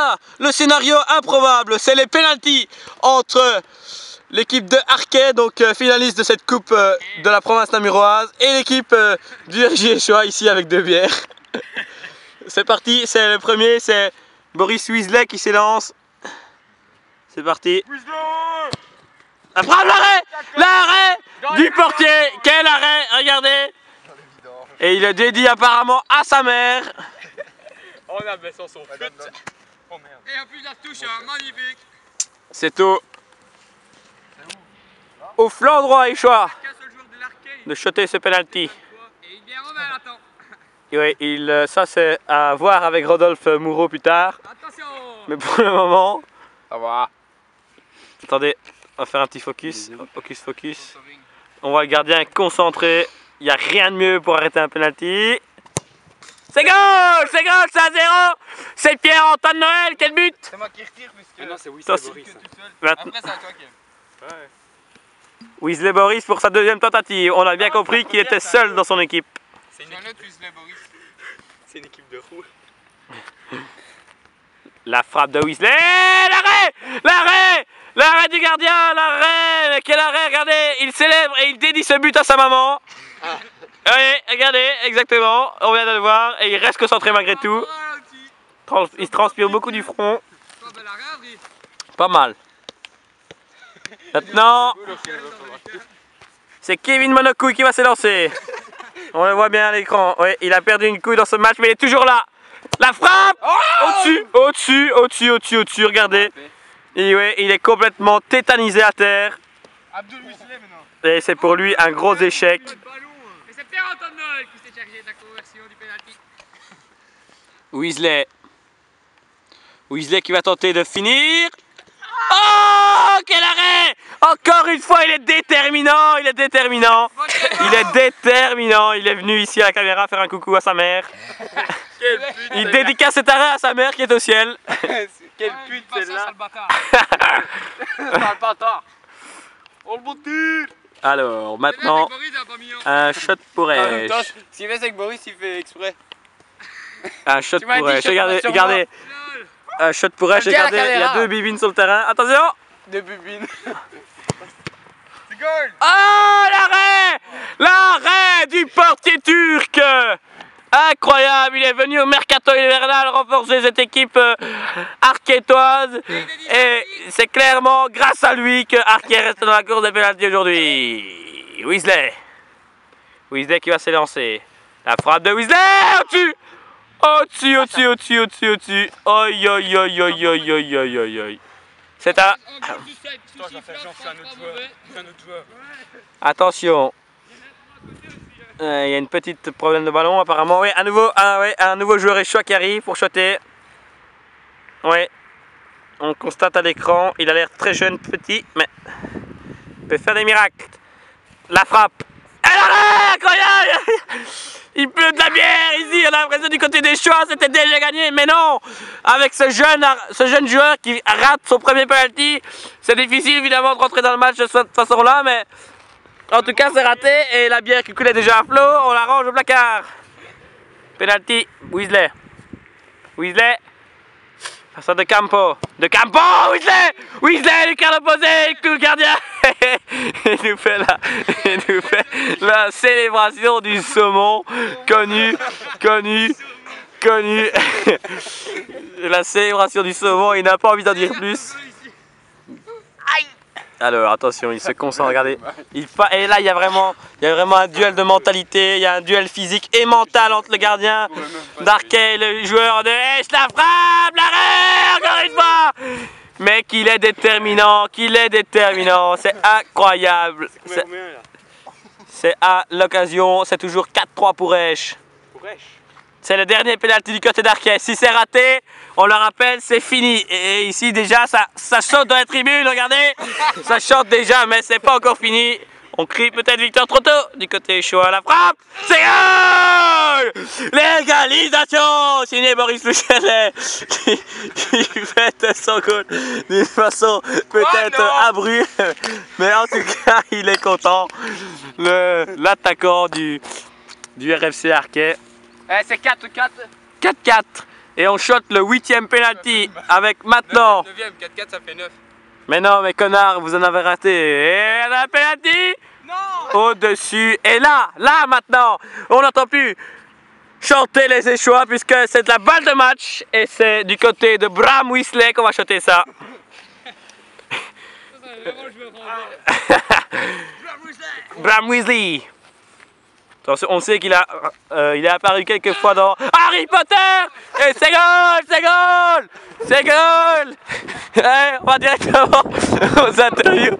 là, le scénario improbable, c'est les pénaltys entre l'équipe de Arquet, donc finaliste de cette coupe de la province namuroise, et l'équipe du RJ Échois, ici avec 2 bières. C'est parti, c'est le premier, c'est Boris Weasley qui s'élance. C'est parti. La frappe, l'arrêt du portier. Quel arrêt, regardez. Et il le dédie apparemment à sa mère. On a baissé son foot. Oh merde. Et en plus la touche, magnifique. C'est au flanc droit Échois de shotter ce penalty. Et il vient Romain, attends. Oui, ça c'est à voir avec Rodolphe Moureau plus tard. Attention. Mais pour le moment, Ça va. attendez, on va faire un petit focus. Focus. On voit le gardien concentré. Il n'y a rien de mieux pour arrêter un penalty. C'est goal, c'est à 0. C'est Pierre-Antoine Noël, quel but. C'est moi qui retire puisque... non, c'est Toi, Boris. Maintenant, Après c'est à toi qui aime. Ouais. Weasley Boris pour sa deuxième tentative. On a bien compris qu'il était seul dans son équipe. C'est une autre Weasley Boris. C'est une équipe de roue. La frappe de Weasley. L'arrêt du gardien, l'arrêt. Mais quel arrêt, regardez. Il célèbre et il dédie ce but à sa maman. Oui, regardez, exactement. On vient de le voir et il reste concentré malgré tout. Il se transpire beaucoup du front. Pas mal. Maintenant, c'est Kevin Monocouille qui va s'élancer. On le voit bien à l'écran. Oui, il a perdu une couille dans ce match, mais il est toujours là. La frappe au-dessus, regardez. Et ouais, il est complètement tétanisé à terre. Abdul Weasley maintenant. Et c'est pour lui un gros échec. Et c'est Pierre-Antoine Noël qui s'est chargé de la conversion du penalty. Weasley qui va tenter de finir. Oh, quel arrêt! Encore une fois, il est déterminant. Il est venu ici à la caméra faire un coucou à sa mère. Il dédicace cet arrêt à sa mère qui est au ciel. Quel pute celle-là. Le bâtard. On le tir. Alors, maintenant, un shot pour En même temps, Esch. s'il fait avec Boris, il fait exprès. Un shot Tu m'as pour dit Esch. shot Regardez. Un shot pour Esch. Regarde Regardez, la il y a caméra. 2 bibines sur le terrain. Attention! De bubine. C'est goal. Oh, l'arrêt du portier turc. Incroyable, il est venu au mercato hivernal renforcer cette équipe arquetoise et c'est clairement grâce à lui que Arquet reste dans la course des pénaltys aujourd'hui. Weasley qui va s'élancer. La frappe de Weasley au-dessus. Aïe. C'est un... Attention. Il y a une petite problème de ballon apparemment. Oui, un nouveau joueur échois qui arrive pour shotter. Oui. On constate à l'écran, il a l'air très jeune, petit, mais il peut faire des miracles. La frappe. Incroyable. Il pleut de la bière ici, on a l'impression du côté des choix, c'était déjà gagné, mais non. Avec ce jeune joueur qui rate son premier penalty, c'est difficile évidemment de rentrer dans le match de cette façon-là, mais en tout cas c'est raté et la bière qui coulait déjà à flot, on la range au placard. Penalty, Weasley. Face à De Campo, Weasley, Lucas l'opposé, tout le gardien. Il nous fait la célébration du saumon, connu. La célébration du saumon, il n'a pas envie d'en dire plus. Alors attention, il se concentre, regardez. Et là, il y a vraiment un duel de mentalité, il y a un duel physique et mental entre le gardien d'Arquet et le joueur de Esch. La frappe, l'arrêt, encore une fois. Mais qu'il est déterminant, c'est incroyable. C'est à l'occasion, c'est toujours 4-3 pour Esch. C'est le dernier pénalty du côté d'Arquet. Si c'est raté, on le rappelle, c'est fini. Et ici déjà, ça saute dans les tribunes, regardez. Ça chante déjà, mais c'est pas encore fini. On crie peut-être victoire trop tôt du côté chaud à la frappe. C'est goal! L'égalisation! Signé Boris Louchelet qui fête son goal d'une façon peut-être abrupte. Mais en tout cas, il est content. L'attaquant du RFC Arquet. C'est 4-4. 4-4. Et on shot le 8e penalty avec maintenant. 9ème, 4-4, ça fait 9. Mais non, mais connard, vous en avez raté. Et la penalty au-dessus. Et là maintenant, on n'entend plus chanter les échois puisque c'est de la balle de match. Et c'est du côté de Bram Weasley qu'on va shotter ça. Bram Weasley. Attention, on sait qu'il il est apparu quelques fois dans Harry Potter. Et c'est goal, c'est goal, c'est goal. On va directement aux interviews.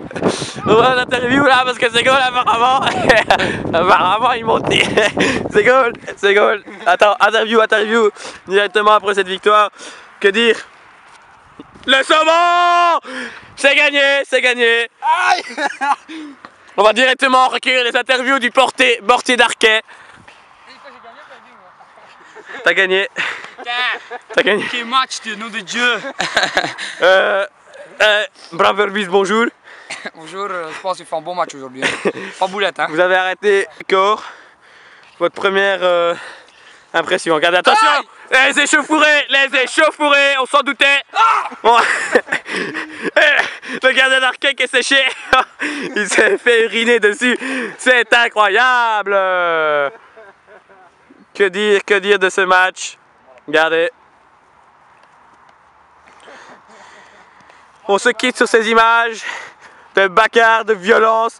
On va aux interviews là parce que c'est goal apparemment. Apparemment ils m'ont dit c'est goal, c'est goal. Attends, interview directement après cette victoire. Que dire? Le saumon! C'est gagné, c'est gagné. Aïe. On va directement recueillir les interviews du portier d'Arquet. T'as gagné. T'as gagné. Quel match, nom de Dieu. Braverbis, bonjour. Bonjour, je pense qu'il fait un bon match aujourd'hui. Pas boulette, hein. Vous avez arrêté corps. Votre première impression. Regardez, attention. Les échauffourées, on s'en doutait. Le gardien d'Arquet qui est séché. Il s'est fait uriner dessus. C'est incroyable. Que dire de ce match? Regardez. On se quitte sur ces images de bagarre, de violence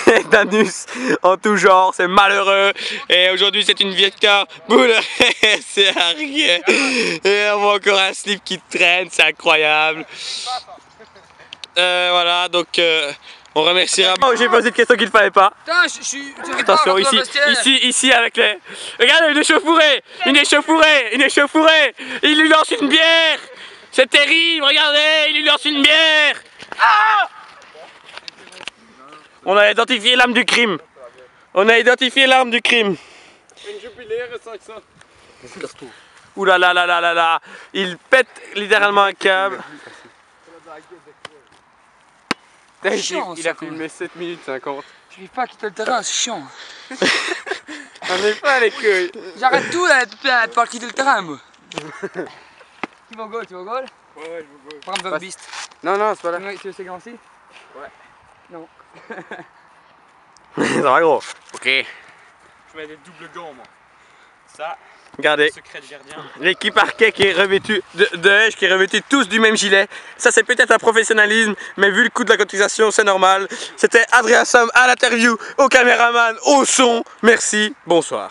et d'anus en tout genre. C'est malheureux. Et aujourd'hui, c'est une victoire. Boule, c'est Arquet. Et on voit encore un slip qui traîne. C'est incroyable. Voilà, donc on remerciera. Oh, j'ai posé une question qu'il ne fallait pas. Putain, je suis. Attention, ici avec les. Regardez, une échauffourée. Il lui lance une bière. C'est terrible, regardez, il lui lance une bière. Ah! On a identifié l'arme du crime. Une jubilaire, 500. Ouh là là là là là là. Il pète littéralement un câble. Chiant, Il a filmé 7 minutes 50. J'arrive pas à quitter le terrain, c'est chiant. On est pas les couilles. J'arrête tout de pas quitter le terrain, moi. Tu vas au goal? Ouais, je veux goal. Bram Verbist. Non, c'est pas là. Tu veux séquencer? Ouais. Non. Ça va gros. Ok. Je mets des doubles gants, moi. Ça, Regardez. secret de gardien. L'équipe Arquet qui est revêtue de Heche, qui est revêtue tous du même gilet. Ça c'est peut-être un professionnalisme, mais vu le coût de la cotisation, c'est normal. C'était Adrien Somme à l'interview, au caméraman, au son. Merci, bonsoir.